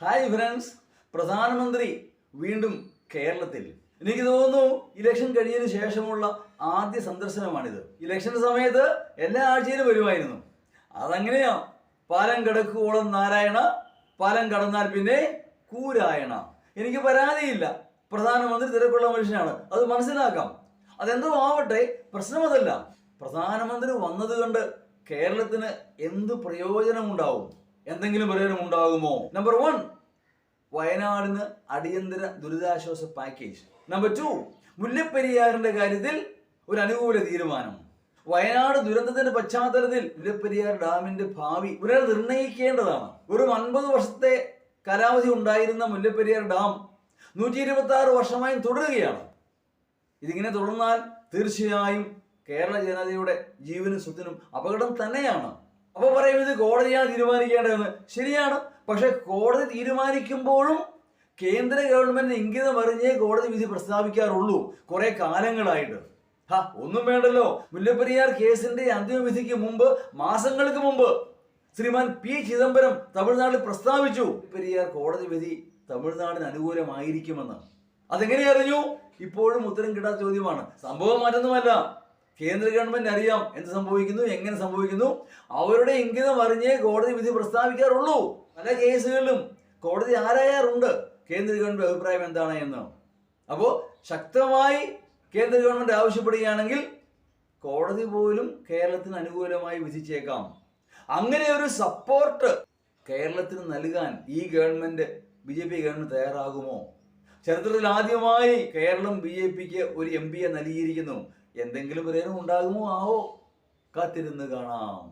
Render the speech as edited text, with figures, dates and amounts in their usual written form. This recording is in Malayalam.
ഹായ് ഫ്രണ്ട്സ്, പ്രധാനമന്ത്രി വീണ്ടും കേരളത്തിൽ. എനിക്ക് തോന്നുന്നു ഇലക്ഷൻ കഴിഞ്ഞതിന് ശേഷമുള്ള ആദ്യ സന്ദർശനമാണിത്. ഇലക്ഷൻ സമയത്ത് എല്ലാ ആഴ്ചയിലും വരുമായിരുന്നു. അതങ്ങനെയാ, പാലം കടക്കുവോളം നാരായണ, പാലം കടന്നാൽ പിന്നെ കൂരായണ. എനിക്ക് പരാതിയില്ല, പ്രധാനമന്ത്രി തിരക്കുള്ള മനുഷ്യനാണ്, അത് മനസ്സിലാക്കാം. അതെന്തോ ആവട്ടെ, പ്രശ്നം അതല്ല. പ്രധാനമന്ത്രി വന്നത് കൊണ്ട് കേരളത്തിന് എന്ത് പ്രയോജനമുണ്ടാവും? എന്തെങ്കിലും പ്രയോജനം ഉണ്ടാകുമോ? നമ്പർ 1, വയനാടിന് അടിയന്തര ദുരിതാശ്വാസ പാക്കേജ്. നമ്പർ 2, മുല്ലപ്പെരിയാറിന്റെ കാര്യത്തിൽ ഒരു അനുകൂല തീരുമാനം. വയനാട് ദുരന്തത്തിന്റെ പശ്ചാത്തലത്തിൽ മുല്ലപ്പെരിയാർ ഡാമിന്റെ ഭാവി പുനർനിർണയിക്കേണ്ടതാണ്. ഒരു 50 വർഷത്തെ കാലാവധി ഉണ്ടായിരുന്ന മുല്ലപ്പെരിയാർ ഡാം 126 വർഷമായി തുടരുകയാണ്. ഇതിങ്ങനെ തുടർന്നാൽ തീർച്ചയായും കേരള ജനതയുടെ ജീവനും സ്വത്തിനും അപകടം തന്നെയാണ്. അപ്പൊ പറയും, ഇത് കോടതിയാണ് തീരുമാനിക്കേണ്ടതെന്ന്. ശരിയാണ്, പക്ഷെ കോടതി തീരുമാനിക്കുമ്പോഴും കേന്ദ്ര ഗവൺമെന്റ് ഇംഗിതം അറിഞ്ഞേ കോടതി വിധി പ്രസ്താവിക്കാറുള്ളൂ കുറെ കാലങ്ങളായിട്ട്. ഒന്നും വേണ്ടല്ലോ, മുല്ലപ്പെരിയാർ കേസിന്റെ അന്തിമവിധിക്ക് മുമ്പ്, മാസങ്ങൾക്ക് മുമ്പ് ശ്രീമാൻ പി ചിദംബരം തമിഴ്നാട്ടിൽ പ്രസ്താവിച്ചു, മുല്ലപ്പെരിയാർ കോടതി വിധി തമിഴ്നാടിന് അനുകൂലമായിരിക്കുമെന്ന്. അതെങ്ങനെ അറിഞ്ഞു? ഇപ്പോഴും ഉത്തരം കിട്ടാത്ത ചോദ്യമാണ്. സംഭവം മറ്റൊന്നുമല്ല, കേന്ദ്ര ഗവൺമെന്റ് അറിയാം എന്ത് സംഭവിക്കുന്നു, എങ്ങനെ സംഭവിക്കുന്നു. അവരുടെ ഇംഗിതം അറിഞ്ഞേ കോടതി വിധി പ്രസ്താവിക്കാറുള്ളൂ. പല കേസുകളിലും കോടതി ആരായാറുണ്ട് കേന്ദ്ര ഗവൺമെന്റ് അഭിപ്രായം എന്താണ് എന്ന്. അപ്പോ ശക്തമായി കേന്ദ്ര ഗവൺമെന്റ് ആവശ്യപ്പെടുകയാണെങ്കിൽ കോടതി പോലും കേരളത്തിന് അനുകൂലമായി വിധിച്ചേക്കാം. അങ്ങനെ ഒരു സപ്പോർട്ട് കേരളത്തിന് നൽകാൻ ഈ ഗവൺമെന്റ്, BJP ഗവൺമെന്റ് തയ്യാറാകുമോ? ചരിത്രത്തിൽ ആദ്യമായി കേരളം BJPക്ക് ഒരു MP നൽകിയിരിക്കുന്നു. എന്തെങ്കിലും പ്രയോജനം ഉണ്ടാകുമോ ആവോ? കാത്തിരുന്ന് കാണാം.